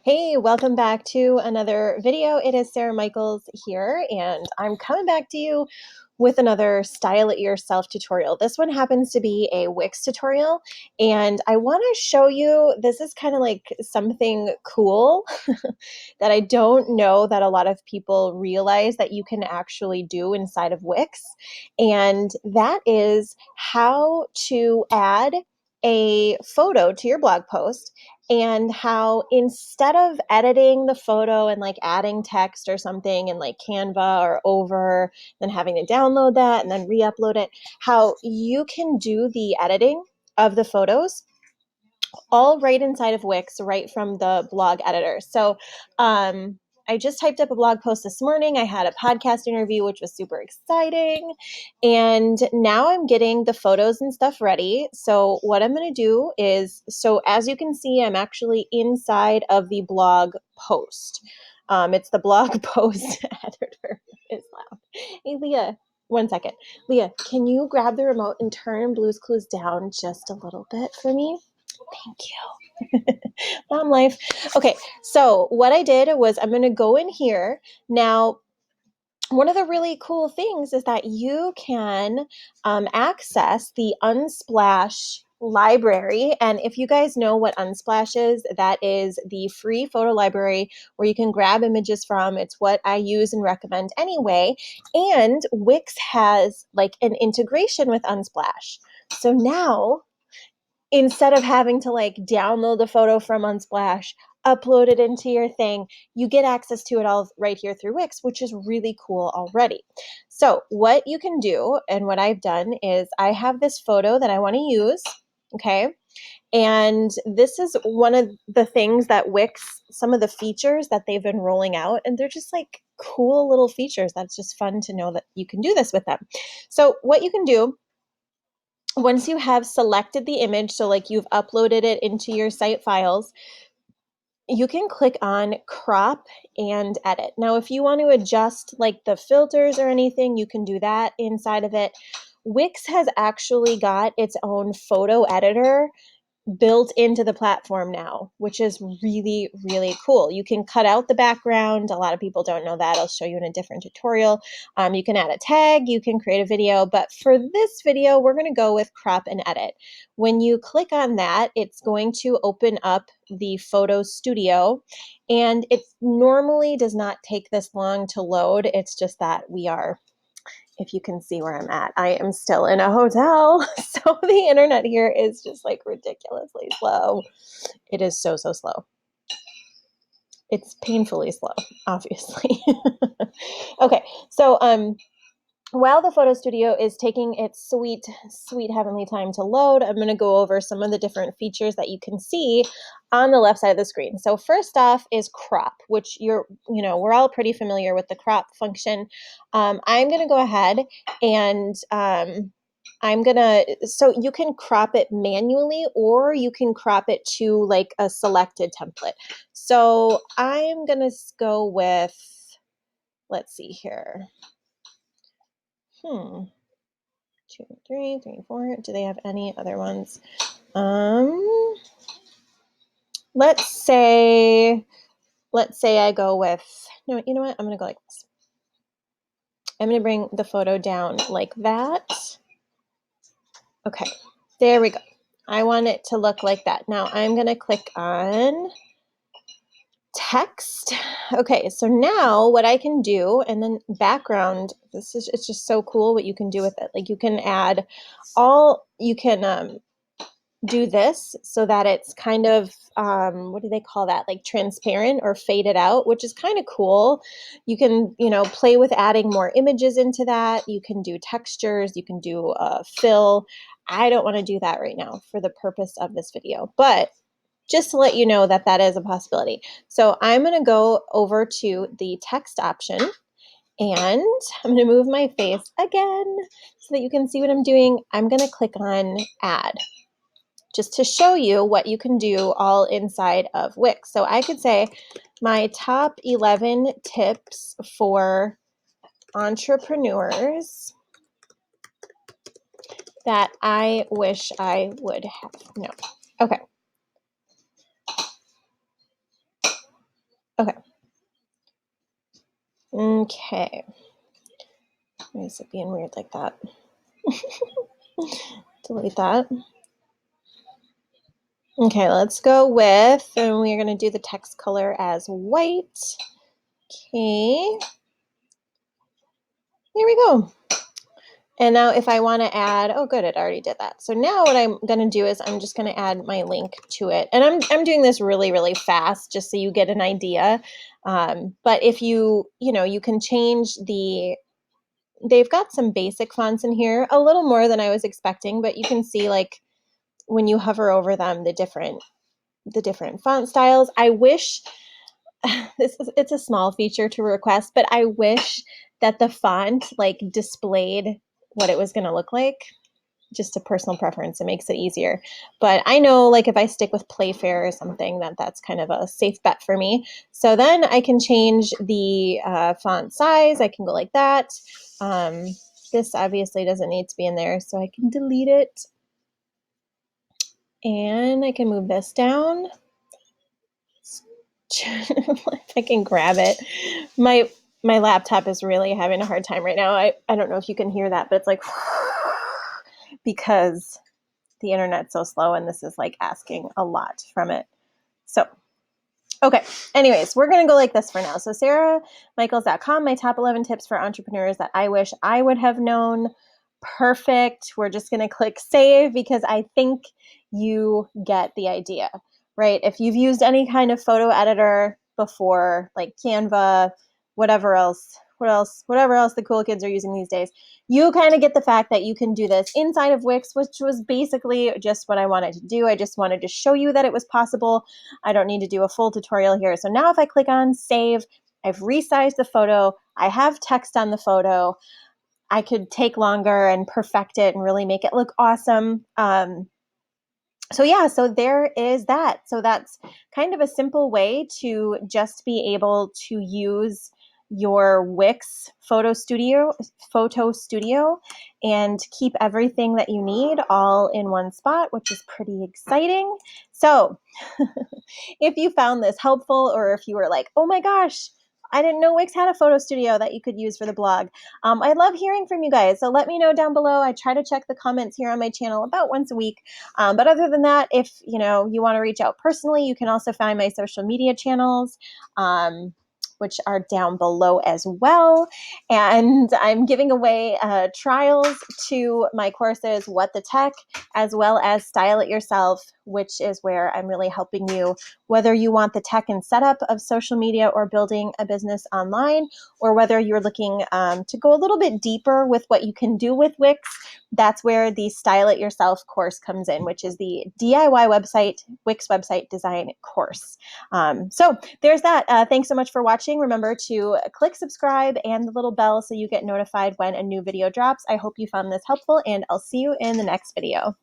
Hey, welcome back to another video. It is Sarah Michaels here, and I'm coming back to you with another Style It Yourself tutorial. This one happens to be a Wix tutorial, and I want to show you, this is kind of like something cool that I don't know that a lot of people realize that you can actually do inside of Wix, and that is how to add a photo to your blog post, and how instead of editing the photo and like adding text or something in like Canva or over, then having to download that and then re-upload it, how you can do the editing of the photos all right inside of Wix, right from the blog editor. So I just typed up a blog post this morning. I had a podcast interview, which was super exciting. And now I'm getting the photos and stuff ready. So what I'm going to do is, so as you can see, I'm actually inside of the blog post. It's the blog post editor. It's loud. Hey, Leah, 1 second. Leah, can you grab the remote and turn Blue's Clues down just a little bit for me? Thank you. Mom life. Okay, so what I did was I'm going to go in here. Now, one of the really cool things is that you can access the Unsplash library. And if you guys know what Unsplash is, that is the free photo library where you can grab images from. It's what I use and recommend anyway. And Wix has like an integration with Unsplash. So now, instead of having to like download the photo from Unsplash, upload it into your thing, you get access to it all right here through Wix, which is really cool already. So what you can do, and what I've done, is I have this photo that I want to use, okay? And this is one of the things that Wix, some of the features that they've been rolling out, and they're just like cool little features. That's just fun to know that you can do this with them. So what you can do, once you have selected the image, so like you've uploaded it into your site files, you can click on crop and edit. Now, if you want to adjust like the filters or anything, you can do that inside of it. Wix has actually got its own photo editor built into the platform now, which is really, really cool. You can cut out the background. A lot of people don't know that. I'll show you in a different tutorial. You can add a tag, you can create a video, but for this video, we're going to go with crop and edit. When you click on that, it's going to open up the photo studio, and it normally does not take this long to load. It's just that we are, if you can see where I'm at, I am still in a hotel. So the internet here is just like ridiculously slow. It is so, so slow. It's painfully slow, obviously. Okay, so while the photo studio is taking its sweet, sweet heavenly time to load, I'm going to go over some of the different features that you can see on the left side of the screen. So first off is crop, which we're all pretty familiar with the crop function. I'm going to go ahead and so you can crop it manually, or you can crop it to like a selected template. So I'm going to go with, let's see here. 2, 3, 3, 4. Do they have any other ones? Let's say I go with, no, you know what? I'm going to go like this. I'm going to bring the photo down like that. Okay, there we go. I want it to look like that. Now I'm going to click on text. Okay, so now what I can do, and then background, it's just so cool what you can do with it. Like you can add do this so that it's kind of, what do they call that? Like transparent or faded out, which is kind of cool. You can, play with adding more images into that. You can do textures, you can do fill. I don't want to do that right now for the purpose of this video, but just to let you know that that is a possibility. So I'm going to go over to the text option, and I'm going to move my face again so that you can see what I'm doing. I'm going to click on add, just to show you what you can do all inside of Wix. So I could say my top 11 tips for entrepreneurs that I wish I would have known. Okay. Okay. Okay. Why is it being weird like that? Delete that. Okay, let's go with, and we're going to do the text color as white. Okay. There we go. And now if I want to add, oh good, it already did that. So now what I'm going to do is I'm just going to add my link to it. And I'm doing this really, really fast just so you get an idea. But if you can change they've got some basic fonts in here, a little more than I was expecting, but you can see like when you hover over them, the different font styles. I wish it's a small feature to request, but I wish that the font like displayed what it was going to look like. Just a personal preference. It makes it easier. But I know like if I stick with Playfair or something, that's kind of a safe bet for me. So then I can change the font size. I can go like that. This obviously doesn't need to be in there, so I can delete it. And I can move this down. If I can grab it. My laptop is really having a hard time right now. I don't know if you can hear that, but it's like because the internet's so slow and this is like asking a lot from it. So, okay. Anyways, we're going to go like this for now. So sarahmichaels.com, my top 11 tips for entrepreneurs that I wish I would have known. Perfect. We're just going to click save because I think you get the idea, right? If you've used any kind of photo editor before, like Canva, whatever else the cool kids are using these days, you kind of get the fact that you can do this inside of Wix, which was basically just what I wanted to do. I just wanted to show you that it was possible. I don't need to do a full tutorial here. So now if I click on save, I've resized the photo. I have text on the photo. I could take longer and perfect it and really make it look awesome. So yeah, so there is that. So that's kind of a simple way to just be able to use your Wix photo studio and keep everything that you need all in one spot, which is pretty exciting. So if you found this helpful, or if you were like, oh my gosh, I didn't know Wix had a photo studio that you could use for the blog. I love hearing from you guys. So let me know down below. I try to check the comments here on my channel about once a week. But other than that, if you want to reach out personally, you can also find my social media channels, which are down below as well. And I'm giving away trials to my courses, What the Tech, as well as Style It Yourself, which is where I'm really helping you, whether you want the tech and setup of social media or building a business online, or whether you're looking to go a little bit deeper with what you can do with Wix. That's where the Style It Yourself course comes in, which is the DIY website, Wix website design course. So there's that. Thanks so much for watching. Remember to click subscribe and the little bell so you get notified when a new video drops. I hope you found this helpful, and I'll see you in the next video.